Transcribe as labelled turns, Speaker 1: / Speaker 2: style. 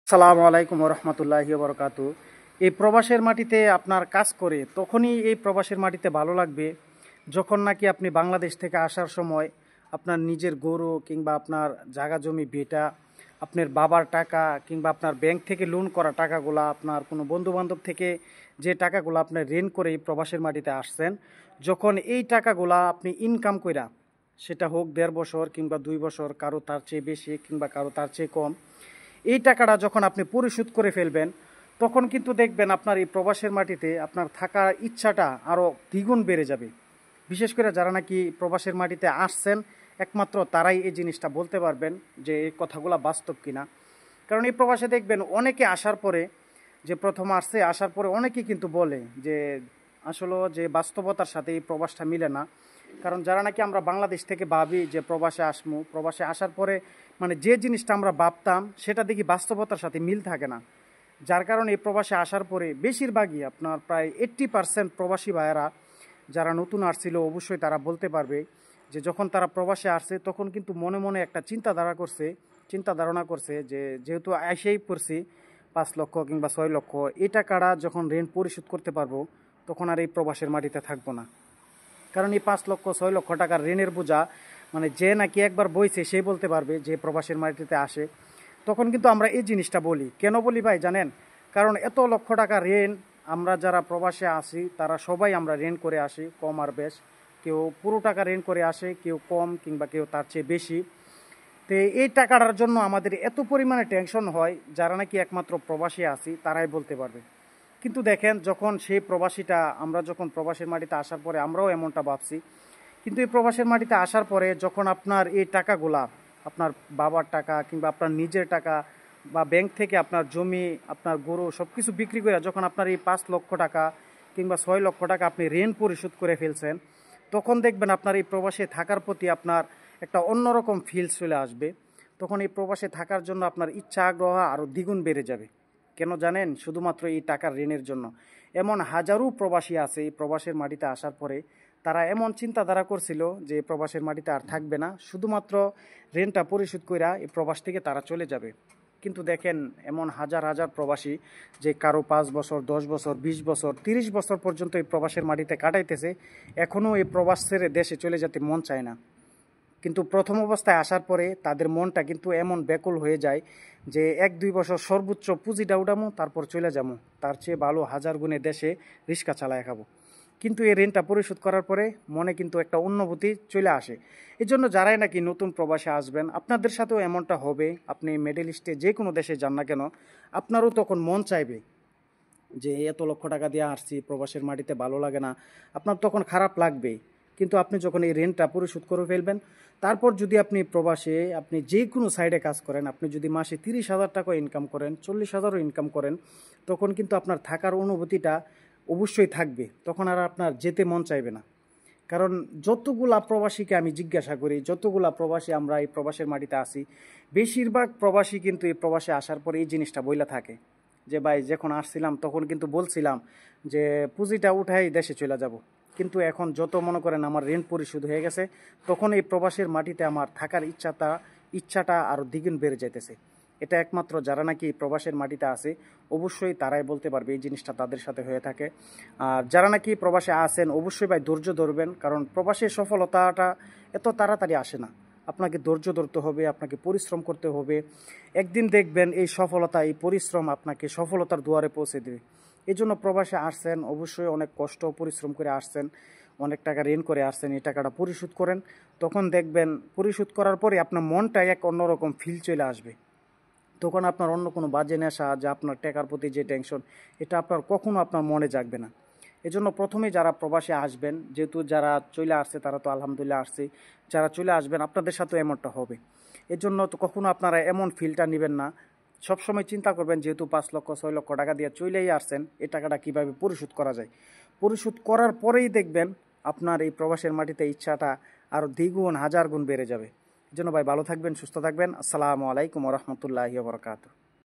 Speaker 1: আসসালামু আলাইকুম রহমতুল্লাহি বরকাতু। এই প্রবাসের মাটিতে আপনার কাজ করে তখনই এই প্রবাসের মাটিতে ভালো লাগবে যখন নাকি আপনি বাংলাদেশ থেকে আসার সময় আপনার নিজের গরু কিংবা আপনার জায়গা জমি ভিটা, আপনার বাবার টাকা কিংবা আপনার ব্যাংক থেকে লোন করা টাকাগুলা, আপনার কোনো বন্ধুবান্ধব থেকে যে টাকাগুলো আপনার ঋণ করে এই প্রবাসের মাটিতে আসছেন, যখন এই টাকাগুলা আপনি ইনকাম কইরা, সেটা হোক 1.5 বছর কিংবা 2 বছর, কারো তার চেয়ে বেশি কিংবা কারো তার চেয়ে কম, এই টাকাটা যখন আপনি পরিশোধ করে ফেলবেন তখন কিন্তু দেখবেন আপনার এই প্রবাসের মাটিতে আপনার থাকার ইচ্ছাটা আরও দ্বিগুণ বেড়ে যাবে। বিশেষ করে যারা নাকি প্রবাসের মাটিতে আসছেন একমাত্র তারাই এই জিনিসটা বলতে পারবেন যে এই কথাগুলো বাস্তব কিনা। কারণ এই প্রবাসে দেখবেন অনেকে আসার পরে, যে প্রথম আসছে আসার পরে অনেকেই কিন্তু বলে যে আসলে যে বাস্তবতার সাথে এই প্রবাসটা মিলে না। কারণ যারা নাকি আমরা বাংলাদেশ থেকে ভাবি যে প্রবাসে আসবো, প্রবাসে আসার পরে মানে যে জিনিসটা আমরা ভাবতাম সেটা দেখি বাস্তবতার সাথে মিল থাকে না। যার কারণে এই প্রবাসে আসার পরে বেশিরভাগই আপনার প্রায় 80% প্রবাসী ভাইয়েরা যারা নতুন আসছিল অবশ্যই তারা বলতে পারবে যে যখন তারা প্রবাসে আসছে তখন কিন্তু মনে মনে একটা চিন্তা ধারণা করছে যে যেহেতু এসেই পড়ছি 5 লক্ষ কিংবা 6 লক্ষ, এই টাকাটা যখন ঋণ পরিশোধ করতে পারবো তখন আর এই প্রবাসের মাটিতে থাকবো না। কারণ এই 5 লক্ষ 6 লক্ষ টাকার ঋণের বোঝা মানে যে নাকি একবার বইছে সে বলতে পারবে যে প্রবাসের মাটিতে আসে। তখন কিন্তু আমরা এই জিনিসটা বলি, কেন বলি ভাই জানেন? কারণ এত লক্ষ টাকা ঋণ আমরা যারা প্রবাসে আসি তারা সবাই আমরা ঋণ করে আসি, কম আর বেশ। কেউ পুরো টাকা ঋণ করে আসে, কেউ কম কিংবা কেউ তার চেয়ে বেশি। তো এই টাকাটার জন্য আমাদের এত পরিমাণে টেনশন হয়, যারা নাকি একমাত্র প্রবাসী আছি তারাই বলতে পারবে। কিন্তু দেখেন যখন সেই প্রবাসীটা, আমরা যখন প্রবাসের মাটিতে আসার পরে আমরাও এমনটা ভাবছি, কিন্তু এই প্রবাসের মাটিতে আসার পরে যখন আপনার এই টাকাগুলা, আপনার বাবার টাকা কিংবা আপনার নিজের টাকা বা ব্যাংক থেকে আপনার জমি, আপনার গরু সব কিছু বিক্রি করে যখন আপনার এই 5 লক্ষ টাকা কিংবা 6 লক্ষ টাকা আপনি ঋণ পরিশোধ করে ফেলছেন, তখন দেখবেন আপনার এই প্রবাসে থাকার প্রতি আপনার একটা অন্যরকম ফিল চলে আসবে। তখন এই প্রবাসে থাকার জন্য আপনার ইচ্ছা আগ্রহ আরও দ্বিগুণ বেড়ে যাবে। কেন জানেন? শুধুমাত্র এই টাকার ঋণের জন্য। এমন হাজারো প্রবাসী আছে এই প্রবাসের মাটিতে আসার পরে তারা এমন চিন্তাধারা করছিল যে প্রবাসের মাটিতে আর থাকবে না, শুধুমাত্র ঋণটা পরিশোধ কইরা এই প্রবাস থেকে তারা চলে যাবে। কিন্তু দেখেন এমন হাজার হাজার প্রবাসী যে কারো 5 বছর 10 বছর 20 বছর 30 বছর পর্যন্ত এই প্রবাসের মাটিতে কাটাইতেছে, এখনও এই প্রবাস ছেড়ে দেশে চলে যেতে মন চায় না। কিন্তু প্রথম অবস্থায় আসার পরে তাদের মনটা কিন্তু এমন ব্যাকুল হয়ে যায় যে 1-2 বছর সর্বোচ্চ পুঁজিটা উঠামো তারপর চলে যাবো, তার চেয়ে ভালো হাজার গুণে দেশে রিক্সা চালায় খাবো। কিন্তু এই ঋণটা পরিশোধ করার পরে মনে কিন্তু একটা অনুভূতি চলে আসে। এই জন্য যারাই নাকি নতুন প্রবাসে আসবেন আপনাদের সাথেও এমনটা হবে। আপনি মিডল ইস্টে যে কোনো দেশে যান না কেন, আপনারও তখন মন চাইবে যে এত লক্ষ টাকা দিয়ে আসছি প্রবাসের মাটিতে ভালো লাগে না, আপনার তখন খারাপ লাগবে। কিন্তু আপনি যখন এই ঋণটা পরিশোধ করে ফেলবেন, তারপর যদি আপনি প্রবাসে আপনি যে কোনো সাইডে কাজ করেন, আপনি যদি মাসে 30,000 টাকা ইনকাম করেন, 40,000ও ইনকাম করেন, তখন কিন্তু আপনার থাকার অনুভূতিটা অবশ্যই থাকবে। তখন আর আপনার যেতে মন চাইবে না। কারণ যতগুলা প্রবাসীকে আমি জিজ্ঞাসা করি, যতগুলা প্রবাসী আমরা এই প্রবাসের মাটিতে আসি, বেশিরভাগ প্রবাসী কিন্তু এই প্রবাসে আসার পরে এই জিনিসটা বইলা থাকে যে ভাই যখন আসছিলাম তখন কিন্তু বলছিলাম যে পুঁজিটা উঠাই দেশে চলে যাব, কিন্তু এখন যত মনে করেন আমার ঋণ পরিশোধ হয়ে গেছে তখন এই প্রবাসের মাটিতে আমার থাকার ইচ্ছাটা আরও দ্বিগুণ বেড়ে যাইতেছে। এটা একমাত্র যারা নাকি প্রবাসের মাটিতে আছে অবশ্যই তারাই বলতে পারবে এই জিনিসটা তাদের সাথে হয়ে থাকে। আর যারা নাকি প্রবাসে আছেন অবশ্যই ভাই ধৈর্য ধরবেন, কারণ প্রবাসের সফলতাটা এত তাড়াতাড়ি আসে না। আপনাকে ধৈর্য ধরতে হবে, আপনাকে পরিশ্রম করতে হবে। একদিন দেখবেন এই সফলতা, এই পরিশ্রম আপনাকে সফলতার দুয়ারে পৌঁছে দেবে। এই জন্য প্রবাসে আসছেন অবশ্যই অনেক কষ্ট পরিশ্রম করে আসছেন, অনেক টাকা ঋণ করে আসছেন, এই টাকাটা পরিশোধ করেন। তখন দেখবেন পরিশোধ করার পরে আপনার মনটা এক অন্যরকম ফিল চলে আসবে। তখন আপনার অন্য কোনো বাজে নেশা, যা আপনার টাকার প্রতি যে টেনশন, এটা আপনার কখনো আপনার মনে জাগবে না। এজন্য প্রথমে যারা প্রবাসে আসবেন, যেহেতু যারা চলে আসছে তারা তো আলহামদুলিল্লাহ আসছে, যারা চলে আসবেন আপনাদের সাথেও এমনটা হবে। এজন্য তো কখনো আপনারা এমন ফিলটা নেবেন না। সবসময় চিন্তা করবেন যেহেতু 5 লক্ষ 6 লক্ষ টাকা দিয়ে চলেই আসছেন, এই টাকাটা কীভাবে পরিশোধ করা যায়। পরিশোধ করার পরেই দেখবেন আপনার এই প্রবাসের মাটিতে ইচ্ছাটা আরও দ্বিগুণ হাজার গুণ বেড়ে যাবে। এই জন্য ভাই ভালো থাকবেন, সুস্থ থাকবেন। আসসালামু আলাইকুম রহমতুল্লাহি ওয়া বারাকাতুহু।